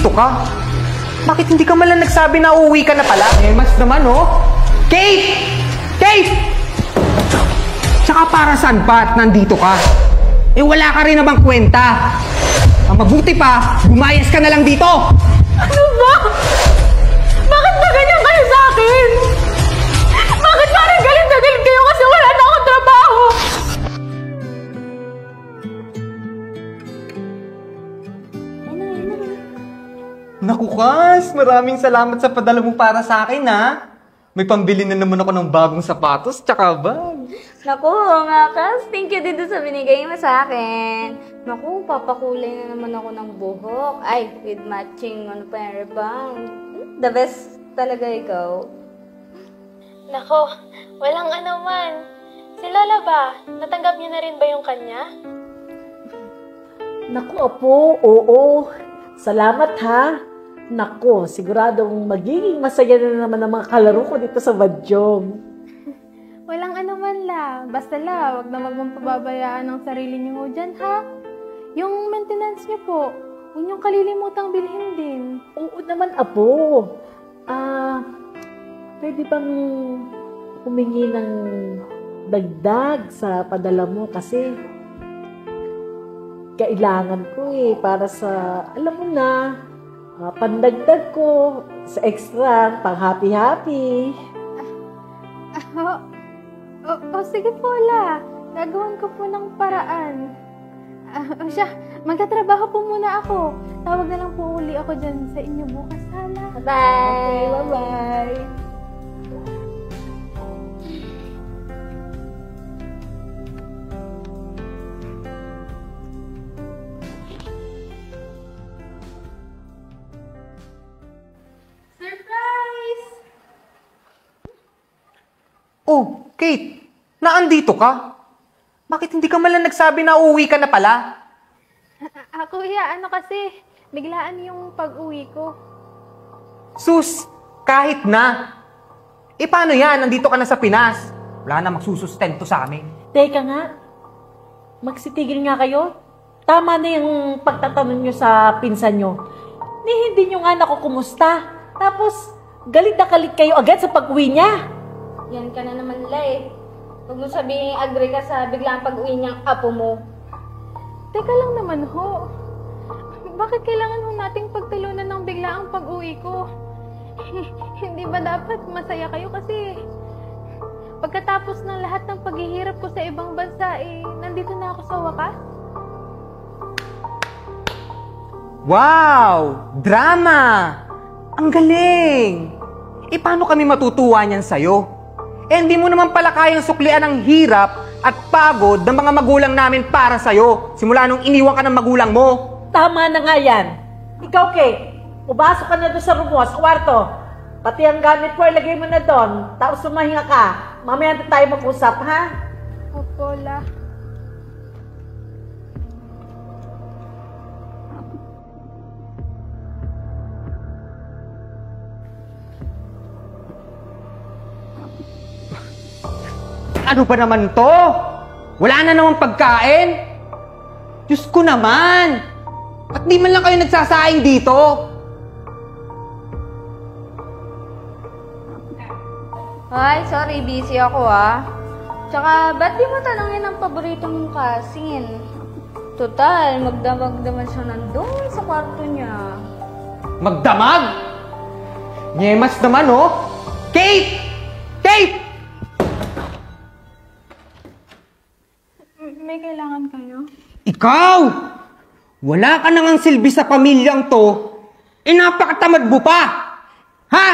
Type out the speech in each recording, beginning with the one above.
Nandito ka? Bakit hindi ka man lang nagsabi na uuwi ka na pala? Mas naman, oh. Kate! Kate! Tsaka para saan pa at nandito ka? Wala ka rin na bang kwenta? Ang mabuti pa, bumayas ka na lang dito! Ano ba? Bakit ba ganyan kayo sa akin? Bakit parang galit na galit kayo kasi wala na akong trabaho? Naku, Kas! Maraming salamat sa padala mo para sa akin, ha? May pambili na naman ako ng bagong sapatos tsaka bag. Naku, nga Kas. Thank you dito sa binigay mo sa akin. Naku, papakulay na naman ako ng buhok. Ay, with matching rebang. The best talaga ikaw. Nako, walang anuman. Si Lola ba? Natanggap niyo na rin ba yung kanya? Naku, Apo, oo. Salamat ha. Naku, siguradong magiging masaya na naman ang mga kalaro ko dito sa Badyong. Walang anuman la. Basta la, wag na magpapabayaan ng sarili niyo dyan ha. Yung maintenance niyo po, huwag niyong kalilimutang bilhin din. Oo naman, Apo. Pwede bang humingi ng dagdag sa padala mo kasi kailangan ko para sa, alam mo na, pandagdag ko sa extra, pang happy-happy. Sige po la. Gagawin ko po ng paraan. Magtatrabaho po muna ako. Tawag na lang po uli ako dyan sa inyo bukas hala. Bye! Okay, bye-bye! Surprise! Oh, Kate! Naandito ka? Bakit hindi ka man lang nagsabi na uuwi ka na pala? Kuya, kasi, biglaan yung pag-uwi ko. Sus, kahit na. Paano yan? Nandito ka na sa Pinas. Wala na magsusustento sa amin. Teka nga, magsitigil nga kayo. Tama na yung pagtatanong nyo sa pinsan nyo. Hindi nyo nga nakukumusta. Tapos, galit na galit kayo agad sa pag-uwi niya. Yan ka na naman la eh. Huwag mo sabihin agree ka sa biglang pag-uwi niyang apo mo. Teka lang naman ho. Bakit kailangan ho nating pagtalunan ng biglaang pag-uwi ko? Hindi ba dapat masaya kayo kasi pagkatapos ng lahat ng paghihirap ko sa ibang bansa nandito na ako sa wakas? Wow! Drama! Ang galing! Paano kami matutuwa niyan sa'yo? Hindi mo naman pala kayang suklian ang hirap at pagod ng mga magulang namin para sa'yo. Simula nung iniwan ka ng magulang mo. Tama na nga yan. Ikaw, Kate, ubasok ka na doon sa room mo, sa kwarto. Pati ang gamit ko, ilagay mo na doon. Tapos sumahinga ka. Mamaya na tayo mag-usap, ha? Opo, la. Ano ba naman to? Wala na namang pagkain? Diyos ko naman! At di man lang kayo nagsasaing dito? Ay, sorry, busy ako Tsaka, ba't di mo tanongin ang paborito mong kasing? Total, magdamag naman siya nandun sa kwarto niya. Magdamag? Nyemas naman, oh! Kate! Kate! May kailangan kayo? Ikaw! Wala ka nang silbi sa pamilyang to. Napakatamad mo pa! Ha?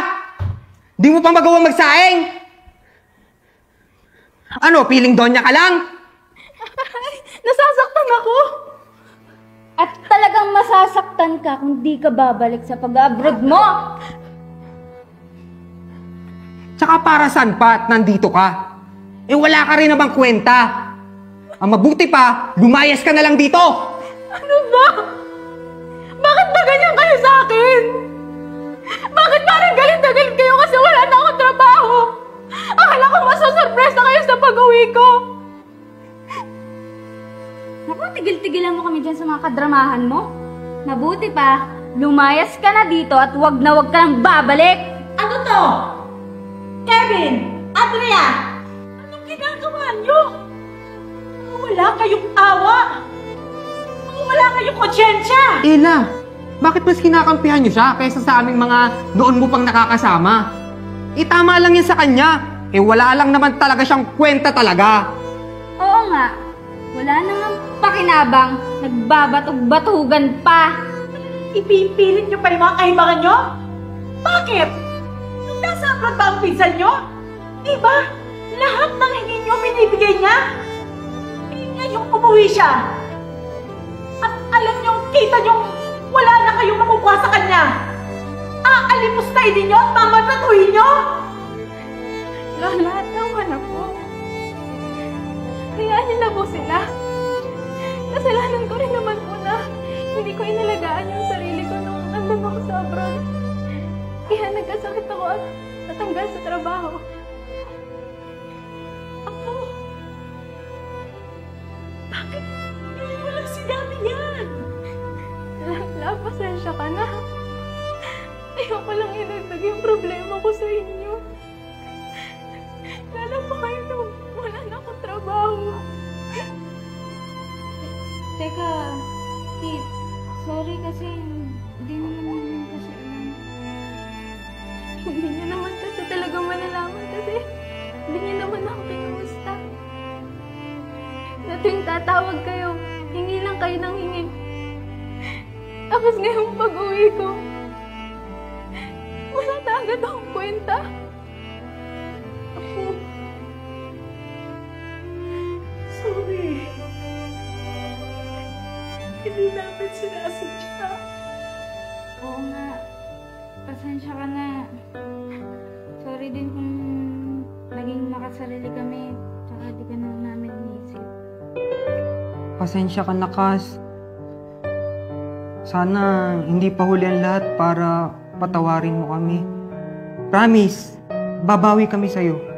Di mo pa magawang magsaing? Ano, piling donya ka lang? Nasasaktan ako! At talagang masasaktan ka kung di ka babalik sa pag-abroad mo! Tsaka para saan pa at nandito ka? Wala ka rin na bang kwenta? Ang mabuti pa, lumayas ka na lang dito! Ano ba? Bakit ba ganyan kayo sa akin? Bakit parang galit na galit kayo kasi wala na akong trabaho? Akala ko masusurpresa kayo sa pag-uwi ko. Naku, tigil-tigilan mo kami dyan sa mga kadramahan mo. Mabuti pa, lumayas ka na dito at wag ka nang babalik! Ano to? Kevin! Andrea! Anong ginagawa niyo? Wala kayong awa! Wala kayong konsyensya! Ella, bakit mas kinakampihan niyo siya kaysa sa aming mga noon mo pang nakakasama? Tama lang yan sa kanya. Wala lang naman talaga siyang kwenta talaga. Oo nga, wala nang pakinabang, nagbabatog-batugan pa. Ipipilit niyo pa yung mga kahibangan niyo? Bakit? Nung nasa abroad ba ang pinsan niyo? Diba? Lahat ng hingin niyo binibigay niya? Ngayong umuwi siya. At alam niyo, kita niyo, wala na kayong makukuha sa kanya. Aalipustay din niyo at mamatatuhin niyo? Lola, tama na po. Hayaan niyo na po sila. Kasalanan ko rin naman po na hindi ko inalagaan yung sarili ko nung nandun ako sa abroad. Kaya nagkasakit ako at natanggal sa trabaho. Ako? Bakit hindi mo lang sinabi yan? Lola, pasensya ka na. Ayoko lang inagdag yung problema ko sa inyo. Lalo pa kayo nung wala na akong trabaho. Teka, Tip, sorry kasi hindi naman namin kasi alam. Hindi niyo naman kasi talaga malalaman kasi hindi niyo naman ako kinumusta. Na tuwing tatawag kayo, hingi lang kayo ng hingi. Tapos ngayong pag-uwi ko, wala na agad akong kwenta. Ako, Sorry. Hindi namin sinasadya. Oo nga, pasensya ka na. Sorry din kung naging makasarili kami, tsaka di ka na namin inisip. Pasensya ka na, Kas. Sana hindi pa huli ang lahat para patawarin mo kami. Promise, babawi kami sa'yo.